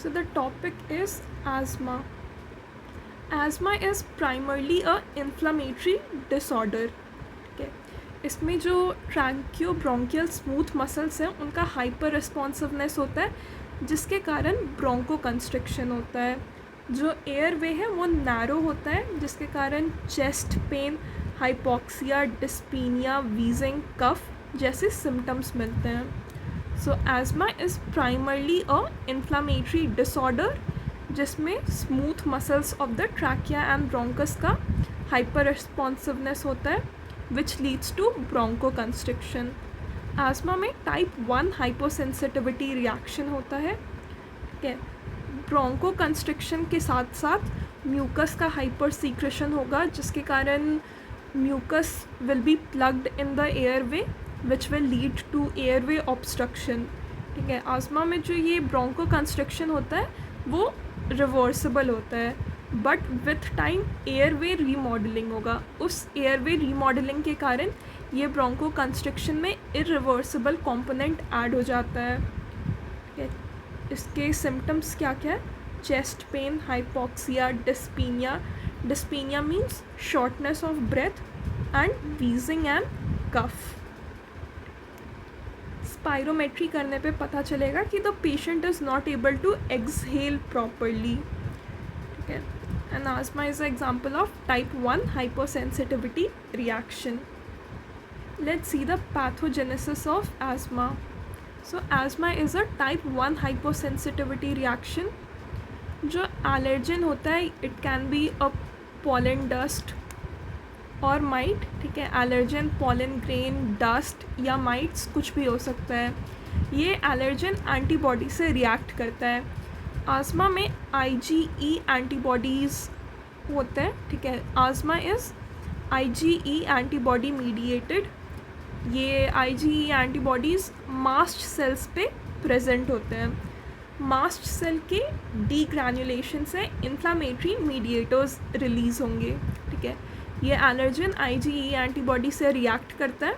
So the topic is asthma. Asthma is primarily a inflammatory disorder. ठीक है, इसमें जो ट्रैंकियो ब्रोंकियल स्मूथ मसल्स हैं उनका हाइपर रिस्पॉन्सिवनेस होता है जिसके कारण ब्रोंको कंस्ट्रिक्शन होता है. जो एयर वे है वो नैरो होता है जिसके कारण chest pain, hypoxia, dyspnoea, wheezing, cough जैसे सिम्टम्स मिलते हैं. So asthma is primarily a inflammatory disorder जिसमें smooth muscles of the trachea and bronchus का हाइपर रिस्पॉन्सिवनेस होता है which leads to bronchoconstriction. Asthma में टाइप 1 हाइपोसेंसिटिविटी रिएक्शन होता है. ठीक है, ब्रोंको कंस्ट्रिक्शन के साथ साथ म्यूकस का हाइपर सीक्रेशन होगा जिसके कारण mucus will be plugged in the airway which will lead to airway obstruction. ठीक है, आस्मा में जो ये ब्रोंको कंस्ट्रिक्शन होता है वो रिवर्सिबल होता है but with time airway remodelling होगा. उस एयरवे रीमॉडलिंग के कारण ये ब्रोंको कंस्ट्रिक्शन में इरिवर्सिबल कंपोनेंट ऐड हो जाता है. ठीक है, इसके सिम्टम्स क्या क्या है? Chest pain, hypoxia, dyspnoea. Dyspnoea means shortness of breath and wheezing and cough. Spirometry करने पे पता चलेगा कि the patient is not able to exhale properly. ठीक है, and asthma is a example of type 1 hyposensitivity reaction. Let's see the pathogenesis of asthma. So asthma is a type 1 hypersensitivity reaction. जो allergen होता है it can be a pollen dust और might. ठीक है, allergen, pollen grain, dust या mites कुछ भी हो सकता है. ये एलर्जन एंटीबॉडी से रिएक्ट करता है. आस्मा में IgE एंटीबॉडीज़ होते हैं. ठीक है, आस्मा इज़ IgE एंटीबॉडी मीडिएटेड. ये IgE एंटीबॉडीज़ मास्ट सेल्स पे प्रेजेंट होते हैं. मास्ट सेल के डीग्रैन्युलेशन से इन्फ्लामेटरी मीडिएटर्स रिलीज़ होंगे. ठीक है, ये एलर्जन IgE एंटीबॉडी से रिएक्ट करता है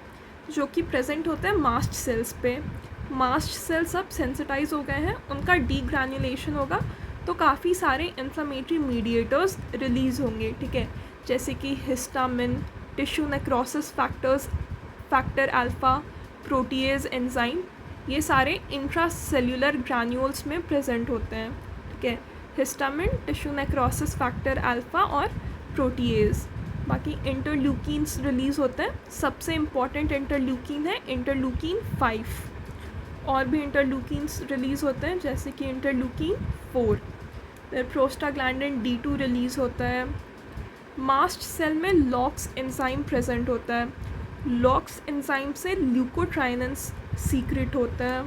जो कि प्रेजेंट होता है मास्ट सेल्स पे. मास्ट सेल्स अब सेंसिटाइज हो गए हैं, उनका डीग्रैन्युलेशन होगा तो काफ़ी सारे इन्फ्लामेटरी मीडिएटर्स रिलीज़ होंगे. ठीक है, जैसे कि histamine, tissue necrosis factors, factor alpha, protease enzyme, ये सारे इंट्रासेल्युलर ग्रैन्यूल्स में प्रेजेंट होते हैं. ठीक है, histamine, tissue necrosis factor alpha और प्रोटीएज. बाकी इंटरल्यूकिन्स रिलीज़ होते हैं. सबसे इम्पॉर्टेंट इंटरल्यूकिन है इंटरल्यूकिन 5. और भी इंटरल्यूकिन्स रिलीज़ होते हैं जैसे कि इंटरल्यूकिन 4. फिर प्रोस्टाग्लैंडिन D2 रिलीज़ होता है. मास्ट सेल में लॉक्स एंजाइम प्रेजेंट होता है. लॉक्स एंजाइम से ल्यूकोट्राइनस सीक्रेट होता है.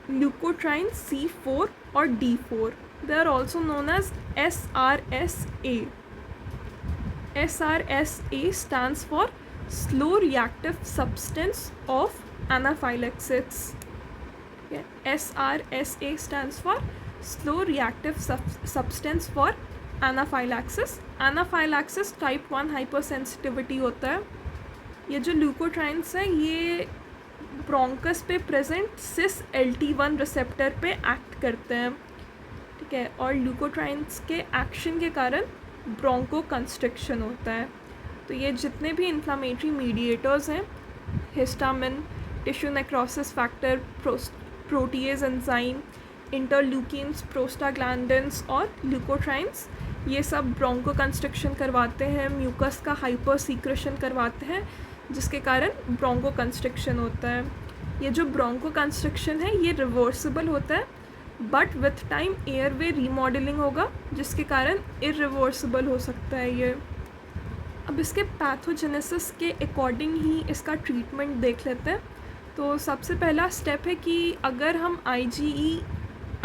ल्यूकोट्राइन C4 और D4. They are also known as SRSA. SRSA stands for slow reactive substance of anaphylaxis. Yeah, SRSA stands for slow reactive substance for anaphylaxis. Anaphylaxis type 1 hypersensitivity होता है. ये जो leukotrienes है ये bronchus पे present सिस LT1 receptor पे act करते हैं. ठीक है, और ल्यूकोट्राइन्स के एक्शन के कारण ब्रोंको कंस्ट्रिक्शन होता है. तो ये जितने भी इन्फ्लामेटरी मीडिएटर्स हैं, histamine, tissue necrosis factor, protease enzyme, interleukins, prostaglandins और ल्यूकोट्राइन्स, ये सब ब्रोंको कंस्ट्रिक्शन करवाते हैं, म्यूकस का हाइपर सीक्रेशन करवाते हैं जिसके कारण ब्रोंको कंस्ट्रिक्शन होता है. ये जो ब्रोंको कंस्ट्रिक्शन है ये रिवर्सिबल होता है but with time airway remodelling होगा जिसके कारण इरिवर्सिबल हो सकता है ये. अब इसके पैथोजेनेसिस के अकॉर्डिंग ही इसका ट्रीटमेंट देख लेते हैं. तो सबसे पहला स्टेप है कि अगर हम IgE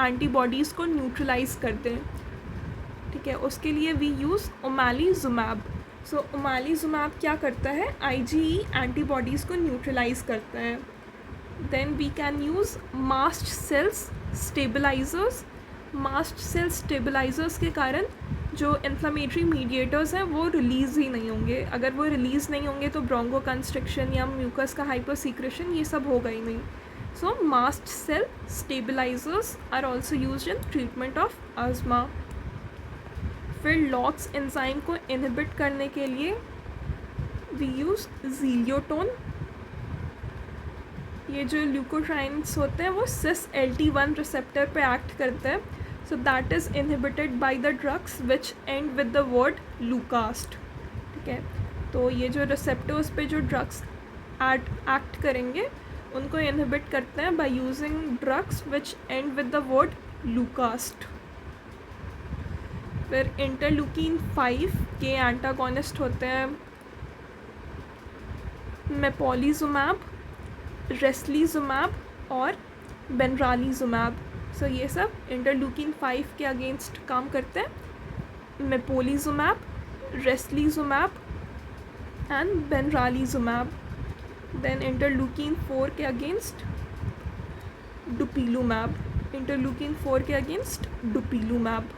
एंटीबॉडीज़ को न्यूट्रलाइज कर दें. ठीक है, उसके लिए वी यूज़ ओमैलीजुमैब. सो ओमैलीजुमैब क्या करता है? IgE एंटीबॉडीज़ को न्यूट्रलाइज करता है. Then we can use mast cells stabilisers. Mast cell stabilisers के कारण जो इन्फ्लामेटरी मीडिएटर्स हैं वो रिलीज़ ही नहीं होंगे. अगर वो रिलीज़ नहीं होंगे तो ब्रोंको कंस्ट्रिक्शन या म्यूकस का हाइपर सीक्रेशन ये सब होगा ही नहीं. So mast cell stabilizers are also used in treatment of asthma. फिर लॉक्स एंजाइम को इनहिबिट करने के लिए वी यूज़ ज़ीलियोटोन. ये जो ल्यूकोट्राइन्स होते हैं वो cis-LT1 रिसेप्टर पे एक्ट करते हैं. So that is inhibited by the drugs which end with the word lukast. ठीक है, तो ये जो रिसेप्टर्स पे जो ड्रग्स एक्ट करेंगे उनको इनहिबिट करते हैं by using drugs which end with the word lukast. फिर इंटरल्यूकिन 5 के एंटागोनिस्ट होते हैं मेपोलिजुमैब, रेस्लीजुमैब और बेनरालीजुमैब. सो ये सब इंटरल्यूकिन 5 के अगेंस्ट काम करते हैं. Mepolizumab, reslizumab and benralizumab. Then interleukin 4 के अगेंस्ट डुपीलुमैब. इंटरल्यूकिन 4 के against dupilumab.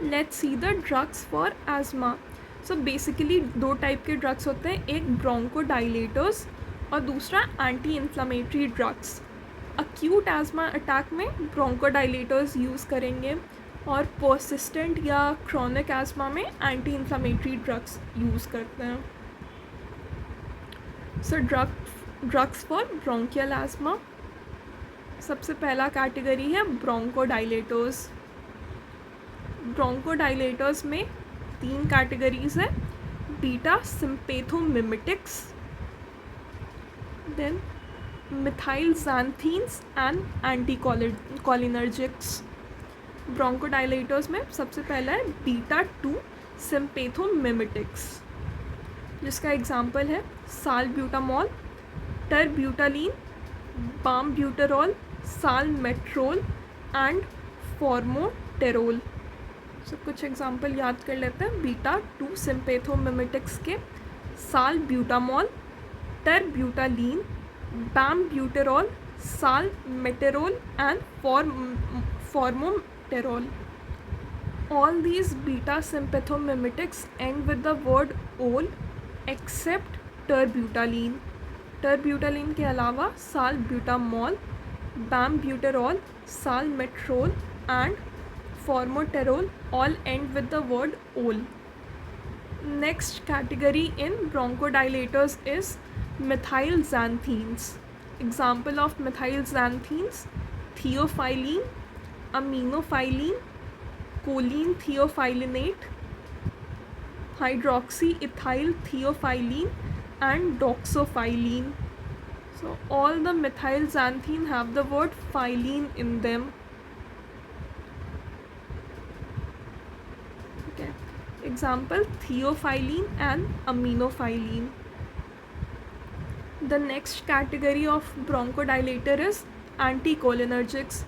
Let's see the drugs for asthma. So basically 2 type के ड्रग्स होते हैं, एक ब्रोंकोडाइलेटर्स और दूसरा anti inflammatory drugs. Acute asthma attack में ब्रोंकोडाइलेटर्स यूज़ करेंगे और पर्सिस्टेंट या क्रॉनिक एज़मा में एंटी इन्फ्लामेटरी ड्रग्स यूज़ करते हैं. So drugs for bronchial asthma. सबसे पहला कैटेगरी है ब्रोंकोडाइलेटर्स. ब्रोंकोडाइलेटर्स में 3 कैटेगरीज है, beta sympathomimetics, then methylxanthines and anticholinergics. Bronchodilators में सबसे पहला है बीटा 2 सिम्पेथोमिमेटिक्स, जिसका एग्जांपल है सालब्यूटामॉल, टरब्यूटालीन, बामब्यूटेरॉल, सालमेट्रोल एंड फॉर्मोटेरोल. सो कुछ एग्जांपल याद कर लेते हैं बीटा 2 सिम्पेथोमिमेटिक्स के. Salbutamol, terbutaline, bambuterol, salmeterol and formoterol. All these beta sympathomimetics end with the word ol except terbutaline. Terbutaline के अलावा salbutamol, bambuterol, salmeterol and formoterol all end with the word ol. Next category in bronchodilators is methylxanthines. Example of methylxanthines: theophylline, aminophylline, choline theophylinate, hydroxyethyl theophylline and doxophylline. So all the methylxanthine have the word phylline in them. Okay. Example: theophylline and aminophylline. The next category of bronchodilator is anticholinergics.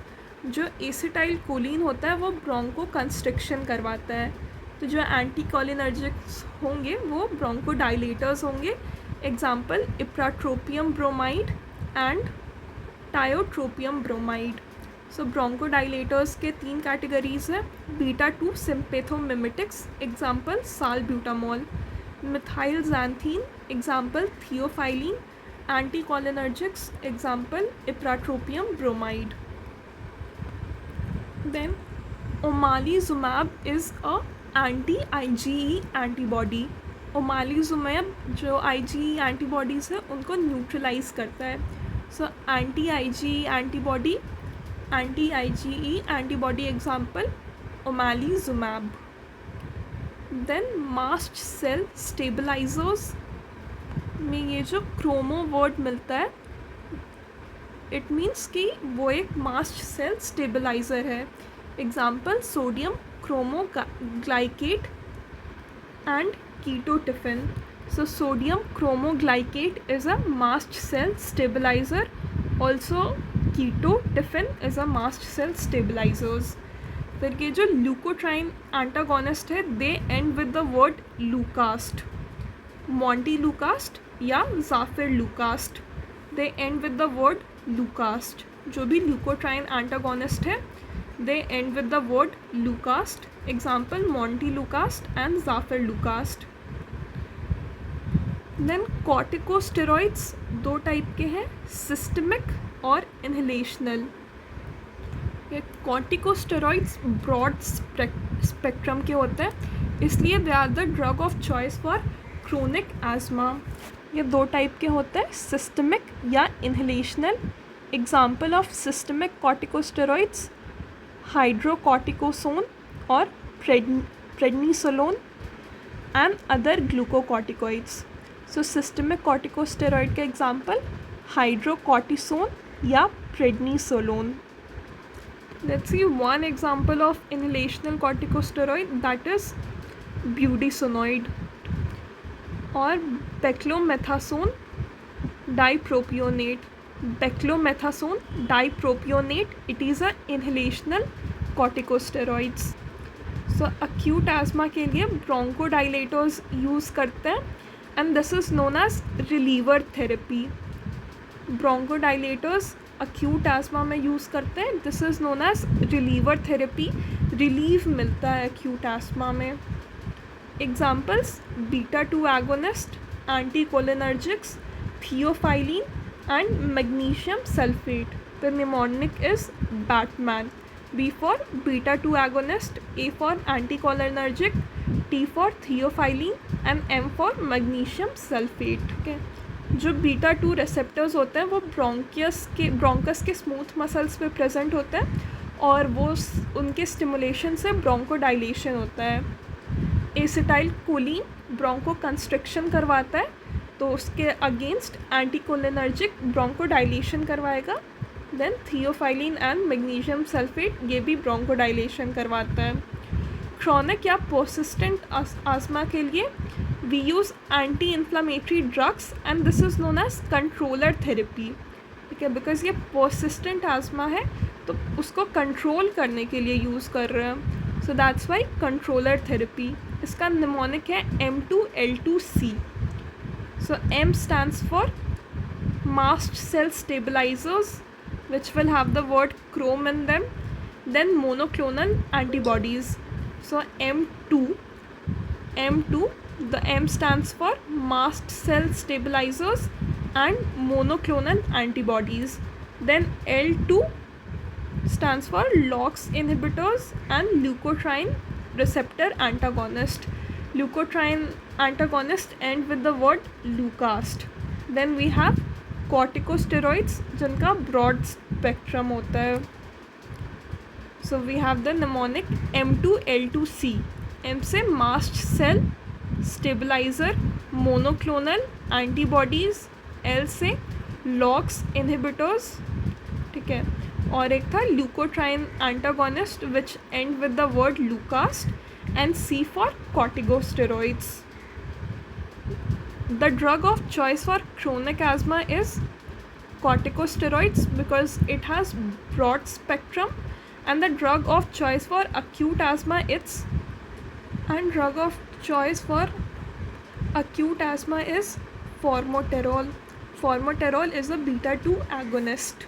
जो acetyl choline होता है वो Bronco constriction करवाता है. तो जो anticholinergics होंगे वो ब्रोंकोडाइलेटर्स होंगे. Example: ipratropium bromide and tiotropium bromide. So bronchodilators के 3 कैटेगरीज हैं, beta 2 sympathomimetics, example salbutamol, methylxanthine, example theophylline, anticholinergics, example ipratropium bromide. Then omalizumab is a anti-IgE antibody. omalizumab जो IgE antibodies है उनको neutralise करता है. सो anti-IgE antibody example omalizumab. Then mast cell stabilizers में ये जो क्रोमो वर्ड मिलता है इट मीन्स कि वो एक मास्ट सेल स्टेबलाइज़र है. Example: sodium cromoglycate and ketotifen. So sodium cromoglycate is a mast cell stabilizer. Also ketotifen is a mast cell stabilizers. फिर ये जो ल्यूकोट्राइन एंटागोनिस्ट है they end with the word lukast. Montelukast या zafirlukast, they end with the word lukast. जो भी leukotriene antagonist है they end with the word lukast. Example: montelukast and zafirlukast. Then corticosteroids 2 type के हैं, systemic और inhalational. ये corticosteroids broad spectrum के होते हैं, इसलिए they are the drug of choice for chronic asthma. ये 2 टाइप के होते हैं, सिस्टमिक या inhalational. Example of systemic corticosteroids hydrocortisone और prednisolone and other glucocorticoids. So systemic corticosteroid के एग्जाम्पल हाइड्रोकॉर्टिसोन या prednisolone. Let's see one example of inhalational corticosteroid, that is budesonide or beclomethasone dipropionate. Beclomethasone dipropionate, it is a inhalational corticosteroids. So acute asthma के लिए bronchodilators use करते हैं and this is known as reliever therapy. Bronchodilators acute asthma में use करते हैं, this is known as reliever therapy. Relief मिलता है acute asthma में। Examples beta 2 agonist, anticholinergics, theophylline and magnesium sulfate. The mnemonic is BATMAN. B for beta 2 agonist, A for anticholinergic, T for theophylline and M for magnesium sulfate. Okay. जो beta 2 receptors होते हैं वो bronchus के smooth muscles पे present होते हैं और वो उनके स्टिमुलेशन से ब्रोंकोडाइलेशन होता है। एसिटाइल कोलिन ब्रोंको कंस्ट्रिक्शन करवाता है, तो उसके अगेंस्ट एंटीकोलिनर्जिक ब्रोंकोडाइलेशन करवाएगा। Then theophylline and magnesium sulphate, ये भी ब्रोंकोडाइलेशन करवाता है। क्रोनिक या पर्सिस्टेंट आस्मा के लिए we use anti-inflammatory drugs and this is known as controller therapy. ठीक है, बिकॉज ये persistent asthma है तो उसको कंट्रोल करने के लिए यूज़ कर रहे हैं, so that's why controller therapy. इसका निमोनिक है M2L2C. So M stands for mast cell stabilizers which will have the word chrome in them, then monoclonal antibodies. So M2, the M stands for mast cell stabilizers and monoclonal antibodies. Then L2 stands for LOX inhibitors and leukotriene receptor antagonist. Leukotriene antagonist end with the word leucast. Then we have corticosteroids जिनका broad spectrum होता है. So we have the mnemonic M2L2C. M से mast cell stabilizer, monoclonal antibodies, L से LOX inhibitors, ठीक है, और एक था leukotriene antagonist which end with the word leucast, and C for corticosteroids. The drug of choice for chronic asthma is corticosteroids because it has broad spectrum, and the drug of choice for acute asthma is formoterol. Formoterol is a beta 2 agonist.